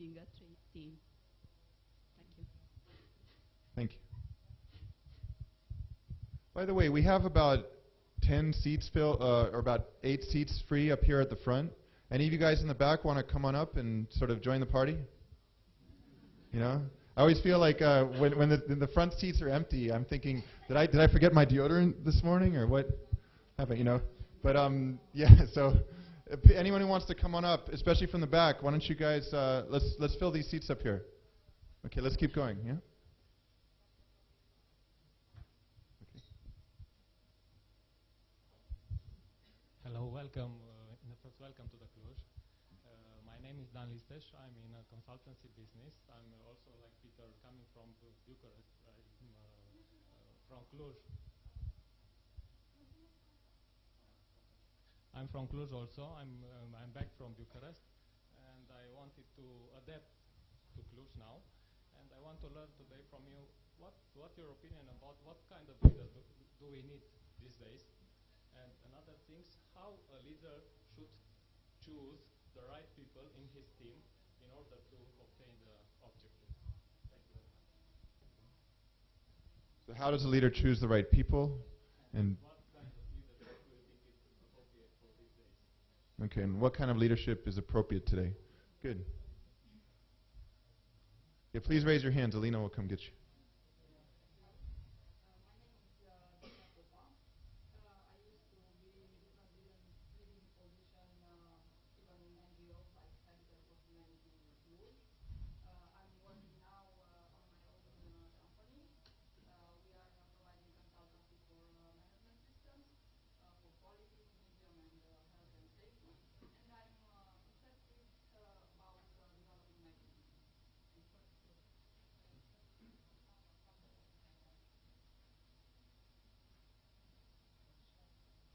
leading a team. Thank you. Thank you. By the way, we have about 10 seats or about 8 seats free up here at the front. Any of you guys in the back want to come on up and sort of join the party? You know? I always feel like when the front seats are empty, I'm thinking, did I forget my deodorant this morning or what happened, you know? But yeah, so if anyone who wants to come on up, especially from the back, why don't you guys, let's fill these seats up here. Okay, let's keep going, yeah? Hello, welcome. Welcome to the Cluj. My name is Dan Listeș. I'm in a consultancy business. I'm also like Peter, coming from Bucharest. From Cluj. I'm from Cluj also. I'm back from Bucharest, and I wanted to adapt to Cluj now. And I want to learn today from you what's your opinion about what kind of leader do we need these days. And another things, how a leader should choose the right people in his team in order to obtain the objective. Thank you very much. So how does a leader choose the right people? And what kind of leadership do you think is appropriate for these days? Okay, and what kind of leadership is appropriate today? Good. Yeah, please raise your hands. Alina will come get you.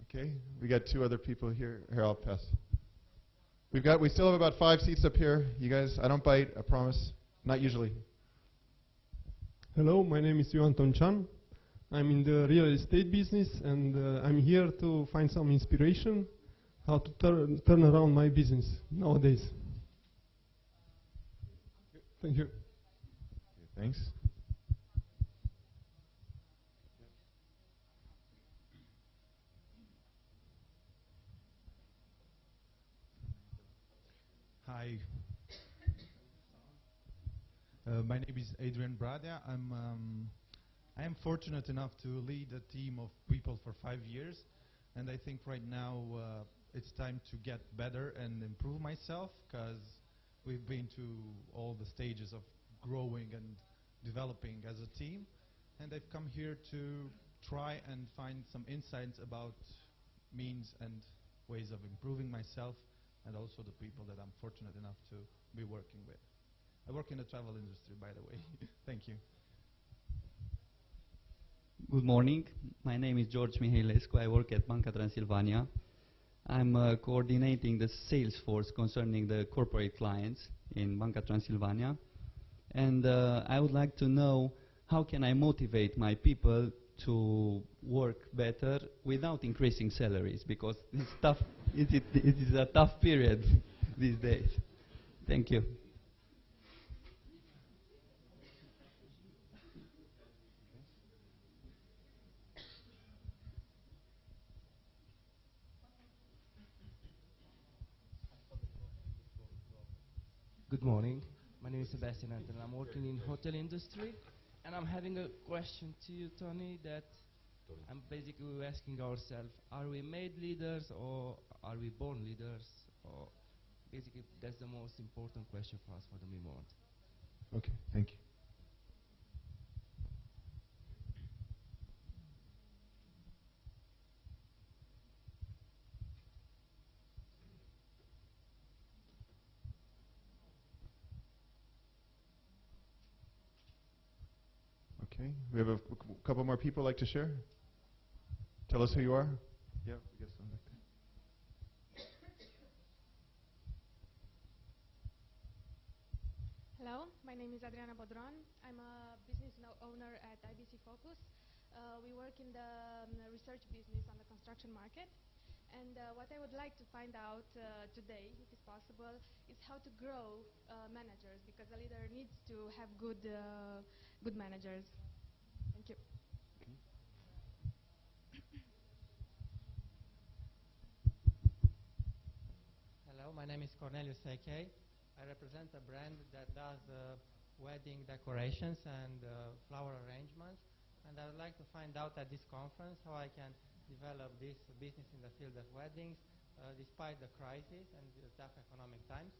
Okay, we got 2 other people here. Here, I'll pass. We still have about 5 seats up here. You guys, I don't bite, I promise. Not usually. Hello, my name is Ioan Tonchan. I'm in the real estate business, and I'm here to find some inspiration how to turn around my business nowadays. Thank you. Okay, thanks. Hi. My name is Adrian Bradia. I am fortunate enough to lead a team of people for 5 years, and I think right now it's time to get better and improve myself, because we've been to all the stages of growing and developing as a team, and I've come here to try and find some insights about means and ways of improving myself and also the people that I'm fortunate enough to be working with. I work in the travel industry, by the way. Thank you. Good morning. My name is George Mihailescu. I work at Banca Transilvania. I'm coordinating the sales force concerning the corporate clients in Banca Transilvania. And I would like to know how can I motivate my people to work better without increasing salaries, because it's tough. It is a tough period these days. Thank you. Good morning. My name is Sebastian Anton. I'm working in hotel industry, and I'm having a question to you, Tony, that I'm basically asking ourselves, are we made leaders or are we born leaders? Or basically, that's the most important question for us for the moment. Okay, thank you. Okay, we have a couple more people like to share. Tell us who you are. Yeah, we got some back there. Hello, my name is Adriana Bodron. I'm a business owner at IBC Focus. We work in the research business on the construction market. And what I would like to find out today, if it's possible, is how to grow managers, as a leader needs to have good managers. Thank you. Hello, my name is Cornelius A.K. I represent a brand that does wedding decorations and flower arrangements, and I would like to find out at this conference how I can develop this business in the field of weddings despite the crisis and the tough economic times.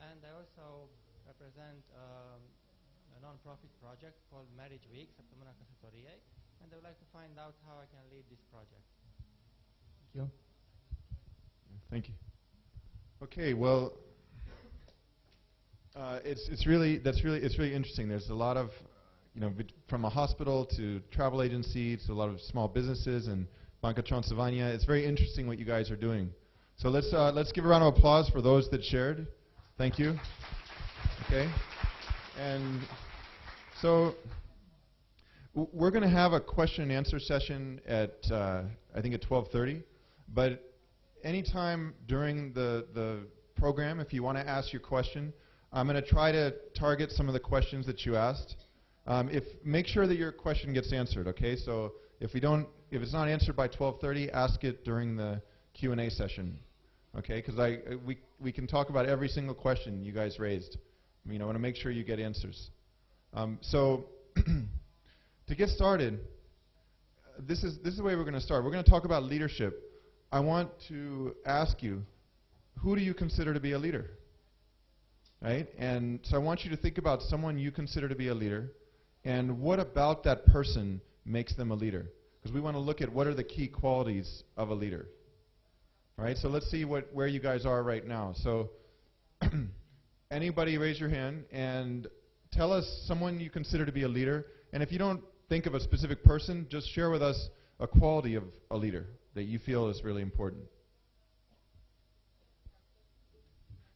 And I also represent a non-profit project called Marriage Week, Săptămâna Căsătoriei, and I would like to find out how I can lead this project. Thank you. Thank you. Okay, well, it's really interesting. There's a lot of, from a hospital to travel agency to a lot of small businesses and Banca Transilvania. It's very interesting what you guys are doing. So let's give a round of applause for those that shared. Thank you. Okay, and so we're going to have a question and answer session at I think at 12:30, but anytime during the program, if you want to ask your question, I'm going to try to target some of the questions that you asked. Make sure that your question gets answered. Okay, so if it's not answered by 12:30, ask it during the Q&A session. Okay, because we can talk about every single question you guys raised. I want to make sure you get answers. So to get started, this is the way we're going to start. We're going to talk about leadership. I want to ask you, who do you consider to be a leader? Right? And so I want you to think about someone you consider to be a leader, and what about that person makes them a leader? Because we want to look at what are the key qualities of a leader. All right, so let's see where you guys are right now. So anybody raise your hand and tell us someone you consider to be a leader. And if you don't think of a specific person, just share with us a quality of a leader that you feel is really important.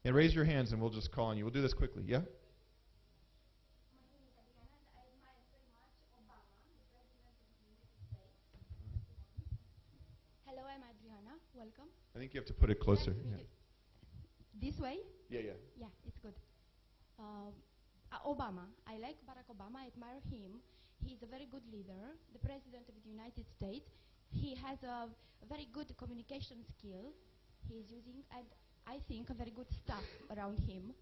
And raise your hands and we'll just call on you. We'll do this quickly, yeah? Hello, I'm Adriana. Welcome. I think you have to put it closer. Yeah. This way? Yeah. Yeah, it's good. Obama. I like Barack Obama. I admire him. He's a very good leader, the President of the United States. He has a very good communication skill he's using, and I think a very good staff around him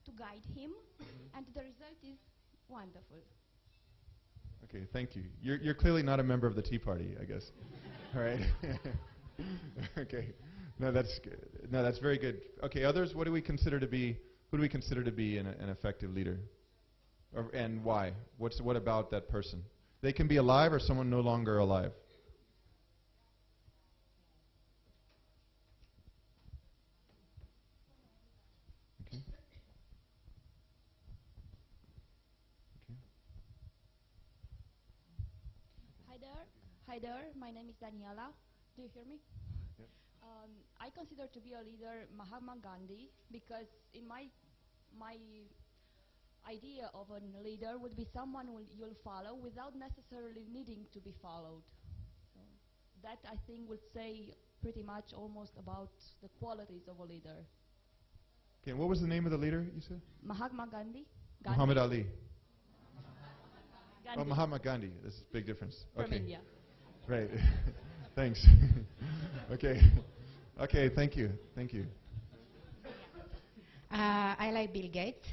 to guide him, and the result is wonderful. Okay, thank you. You're clearly not a member of the Tea Party, I guess. All right. Okay. No, that's good. No, that's very good. Okay, others, who do we consider to be an effective leader? And why? What about that person? They can be alive or someone no longer alive. Okay. Hi there. My name is Daniela. Do you hear me? Yep. I consider to be a leader Mahatma Gandhi, because in my idea of a leader would be someone you'll follow without necessarily needing to be followed. So that, I think, would say pretty much almost about the qualities of a leader. Okay, and what was the name of the leader you said? Mahatma Gandhi. Muhammad Ali. Gandhi. Oh, Mahatma Gandhi. There's a big difference. From Okay. India. Right. Thanks. Okay. Okay, thank you. Thank you. I like Bill Gates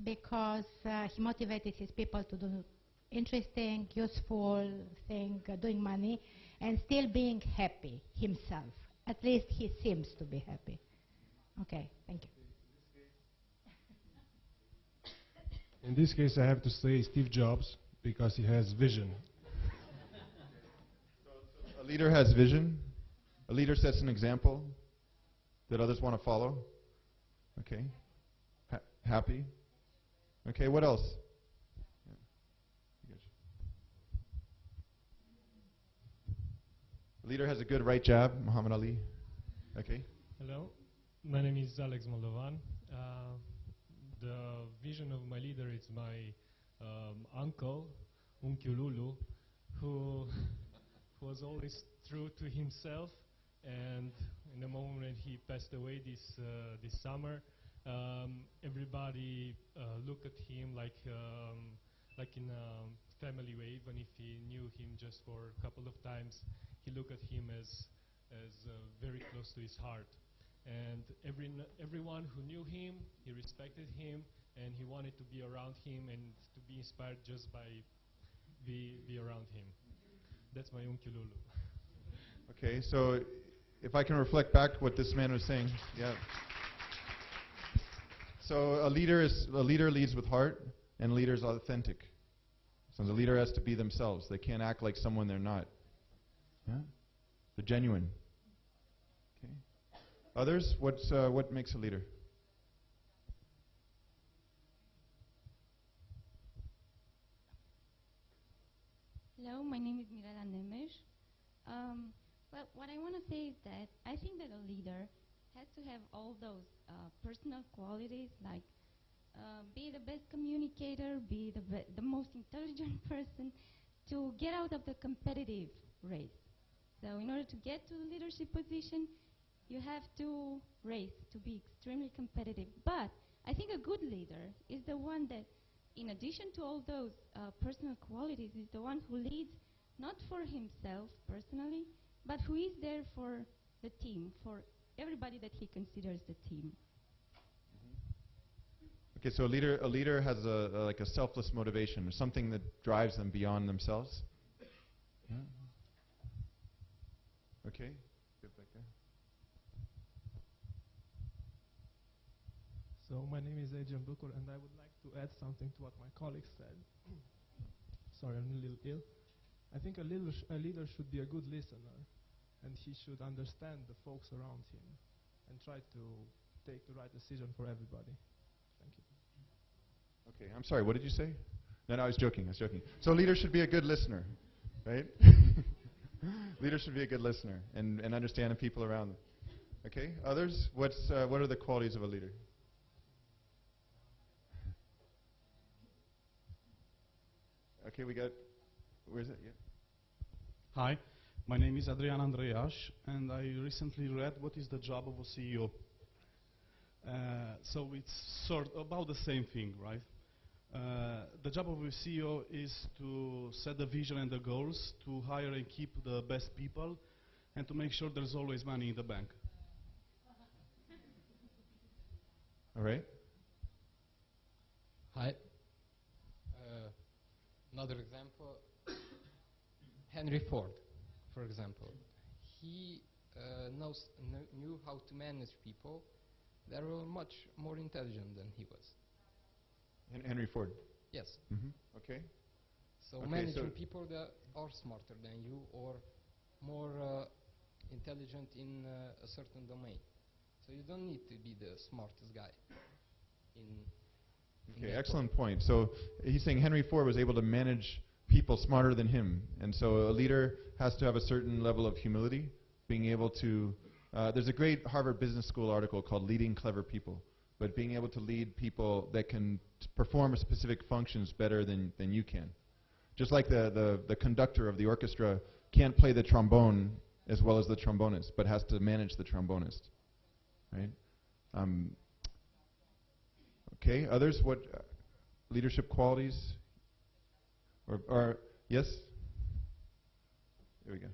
because he motivated his people to do interesting, useful thing, doing money, and still being happy himself. At least he seems to be happy. Okay, thank you. In this case, I have to say Steve Jobs because he has vision. A leader has vision. A leader sets an example that others want to follow. Okay. Happy. Okay, what else? Yeah. A leader has a good right jab, Muhammad Ali. Okay. Hello, my name is Alex Moldovan. The vision of my leader is my uncle, Unchiul Lulu, who was always true to himself, and in the moment he passed away this summer, everybody look at him like in a family way, even if he knew him just for a couple of times. He looked at him as very close to his heart. And everyone who knew him, he respected him, and he wanted to be around him and to be inspired just by be around him. That's my unchi Lulu. Okay, so if I can reflect back what this man was saying, yeah. So a leader leads with heart, and a leader is authentic. So the leader has to be themselves. They can't act like someone they're not. Yeah? They're genuine. Okay. Others, what makes a leader? Hello, my name is Mirela Nemes. Well, what I want to say is that I think that a leader has to have all those personal qualities, like be the best communicator, be the most intelligent person, to get out of the competitive race. So in order to get to the leadership position, you have to race, to be extremely competitive. But I think a good leader is the one that, in addition to all those personal qualities, is the one who leads not for himself personally, but who is there for the team, for everybody that he considers the team. Okay, so a leader has like a selfless motivation, or something that drives them beyond themselves. Yeah. Okay, get back there. So my name is Adrian Bukur, and I would like to add something to what my colleague said. Sorry, I'm a little ill. I think a leader should be a good listener, and he should understand the folks around him and try to take the right decision for everybody. Thank you. Okay, I'm sorry, what did you say? No, I was joking, So a leader should be a good listener, right? Leader should be a good listener and understand the people around them. Okay, others? What are the qualities of a leader? Okay, we got, where is it? Yeah. Hi, my name is Adrian Andreas, and I recently read What is the Job of a CEO. So it's sort of about the same thing, right? The job of a CEO is to set the vision and the goals, to hire and keep the best people, and to make sure there's always money in the bank. All right. Hi. Another example, Henry Ford, for example. He knew how to manage people that were much more intelligent than he was. Henry Ford? Yes. Okay. So managing people that are smarter than you or more intelligent in a certain domain. So you don't need to be the smartest guy Okay, excellent point. So he's saying Henry Ford was able to manage people smarter than him. And so a leader has to have a certain level of humility, being able to, there's a great Harvard Business School article called Leading Clever People, but being able to lead people that can perform specific functions better than you can. Just like the conductor of the orchestra can't play the trombone as well as the trombonist, but has to manage the trombonist, right? Okay, others, what leadership qualities? Or yes? There we go.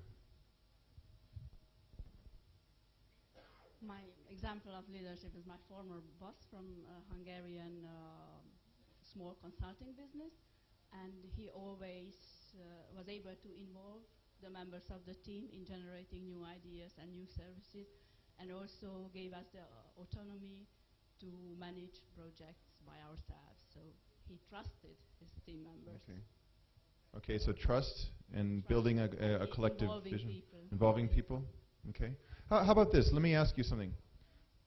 My example of leadership is my former boss from a Hungarian small consulting business, and he always was able to involve the members of the team in generating new ideas and new services, and also gave us the autonomy to manage projects by ourselves. So he trusted his team members. Okay, so trust and building a collective involving vision. People. Involving people. Okay. How about this? Let me ask you something.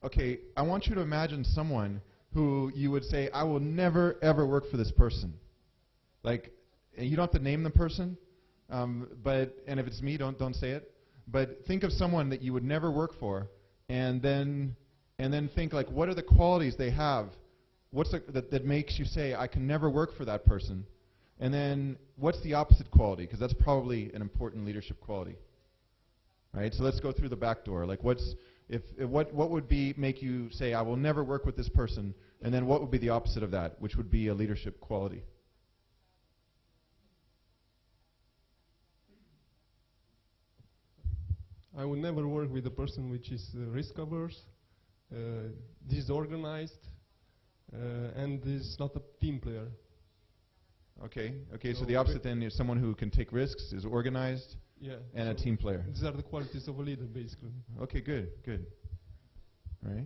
Okay, I want you to imagine someone who you would say, I will never ever work for this person. Like, and you don't have to name the person, and if it's me, don't say it. But think of someone that you would never work for, and then think, like, what are the qualities they have? What's that makes you say, I can never work for that person? And then what's the opposite quality? Because that's probably an important leadership quality. Right? So let's go through the back door. Like, What would make you say, I will never work with this person, and then what would be the opposite of that, which would be a leadership quality? I would never work with a person which is risk averse, disorganized, and is not a team player. Okay. So the opposite then is someone who can take risks, is organized, and a team player. These are the qualities of a leader, basically. Okay, good. All right.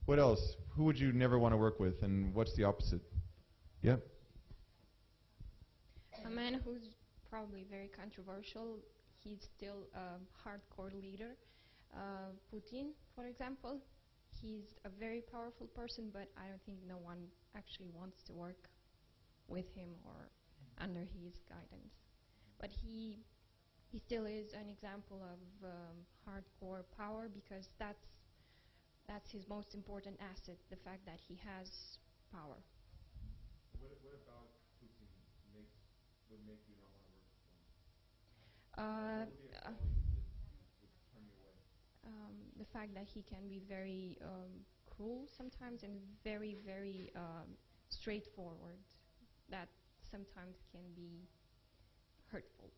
What else? Who would you never want to work with, and what's the opposite? Yep. A man who's probably very controversial. He's still a hardcore leader. Putin, for example, he's a very powerful person, but I don't think no one actually wants to work with him or under his guidance. But he still is an example of hardcore power, because that's his most important asset, the fact that he has power. What about Putin would make you not want to work with him? Would turn you away? The fact that he can be very cruel sometimes and very, very straightforward. That sometimes can be hurtful.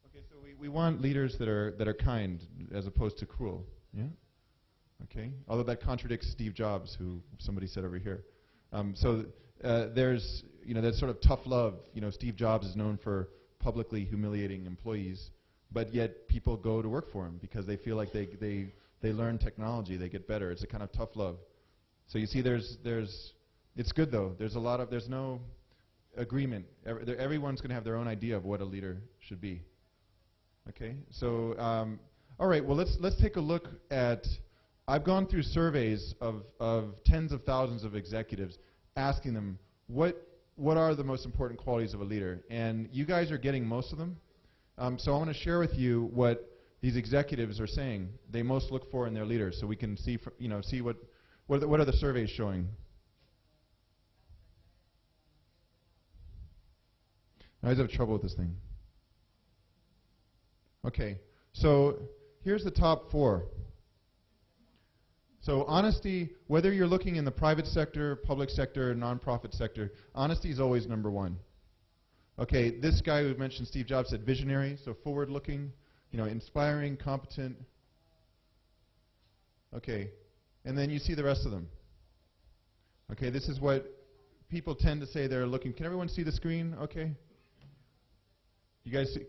Okay, so we want leaders that are kind as opposed to cruel. Yeah. Okay. Although that contradicts Steve Jobs, who somebody said over here. There's that sort of tough love. Steve Jobs is known for publicly humiliating employees, but yet people go to work for him because they feel like they learn technology, they get better. It's a kind of tough love. So you see, it's good though. There's no agreement. Everyone's going to have their own idea of what a leader should be. Okay. So all right. Well, let's take a look at. I've gone through surveys of tens of thousands of executives, asking them what are the most important qualities of a leader, and you guys are getting most of them. So I want to share with you what these executives are saying they most look for in their leaders, so we can see see what are the surveys showing. I always have trouble with this thing. Okay, so here's the top 4. So honesty, whether you're looking in the private sector, public sector, nonprofit sector, honesty is always number 1. Okay, this guy who mentioned Steve Jobs said visionary, so forward-looking, inspiring, competent. Okay, and then you see the rest of them. Okay, this is what people tend to say they're looking. Can everyone see the screen? Okay. You guys see?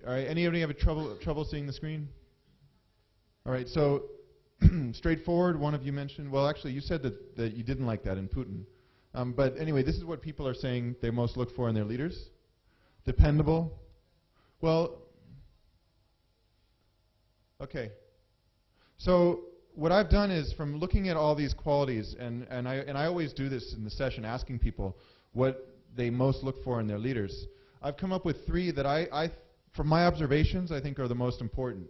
All right. Anybody have trouble seeing the screen? All right. So straightforward. One of you mentioned. Well, actually, you said that you didn't like that in Putin. But anyway, this is what people are saying they most look for in their leaders. Dependable. Well. Okay. So what I've done is, from looking at all these qualities, and I always do this in the session, asking people what they most look for in their leaders. I've come up with 3 that I from my observations, I think are the most important.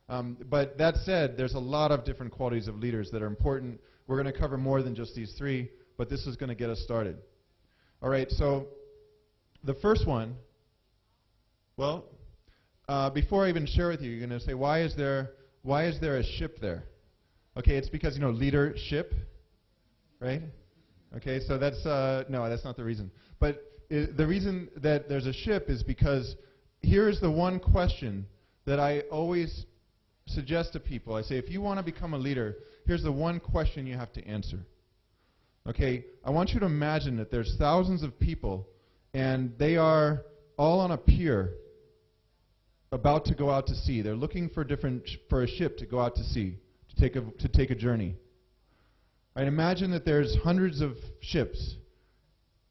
But that said, there's a lot of different qualities of leaders that are important. We're going to cover more than just these 3, but this is going to get us started. All right, so the first one, well, before I even share with you, you're going to say, why is there a ship there? Okay, it's because, leadership, right? Okay, so that's, no, that's not the reason. But the reason that there's a ship is because here's the one question that I always suggest to people. I say, if you want to become a leader, here's the one question you have to answer. Okay, I want you to imagine that there's thousands of people, and they are all on a pier about to go out to sea. They're looking for a ship to go out to sea, to take a journey. Right, imagine that there's hundreds of ships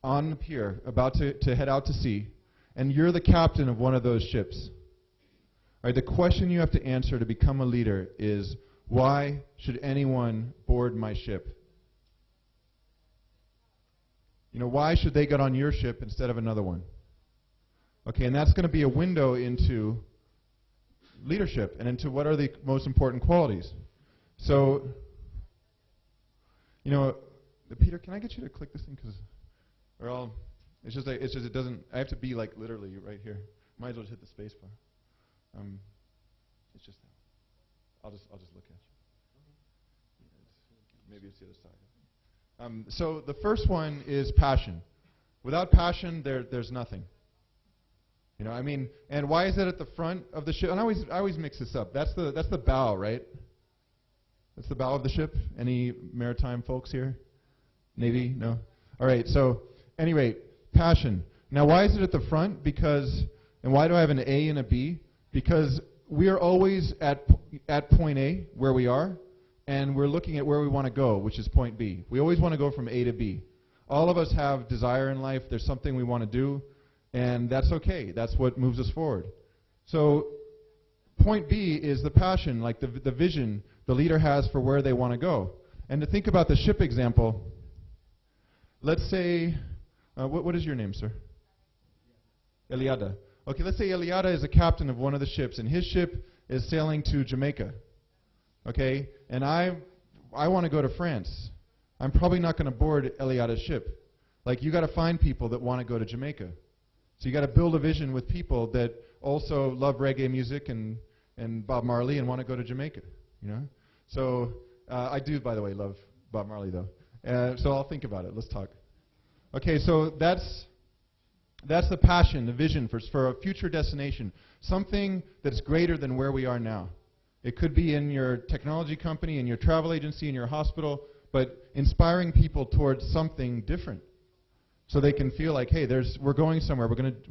on the pier about to head out to sea, and you're the captain of one of those ships. Right, the question you have to answer to become a leader is, why should anyone board my ship? Why should they get on your ship instead of another one? Okay, and that's going to be a window into leadership and into what are the most important qualities. So, Peter, can I get you to click this thing? It's just it doesn't, I have to be literally right here. Might as well just hit the space bar. It's just that. I'll just look at you. Maybe it's the other side. So the first one is passion. Without passion, there's nothing. You know, I mean, and why is it at the front of the ship? And I always mix this up. That's the bow, right? That's the bow of the ship. Any maritime folks here? Navy? No? All right, so anyway, passion. Now, why is it at the front? Because, and why do I have an A and a B? Because we are always at point A, where we are, and we're looking at where we want to go, which is point B. We always want to go from A to B. All of us have desire in life. There's something we want to do, and that's okay. That's what moves us forward. So point B is the passion, like the vision the leader has for where they want to go. And to think about the ship example, let's say, what is your name, sir? Eliada. Okay, let's say Eliada is a captain of one of the ships, and his ship is sailing to Jamaica. Okay, and I want to go to France. I'm probably not going to board Eliada's ship. Like, you got to find people that want to go to Jamaica. So you got to build a vision with people that also love reggae music and Bob Marley and want to go to Jamaica. You know, so I do, by the way, love Bob Marley though. So I'll think about it. Let's talk. Okay, so that's the passion, the vision for a future destination, something that's greater than where we are now. It could be in your technology company, in your travel agency, in your hospital, but inspiring people towards something different, so they can feel like, hey, we're going somewhere. We're going to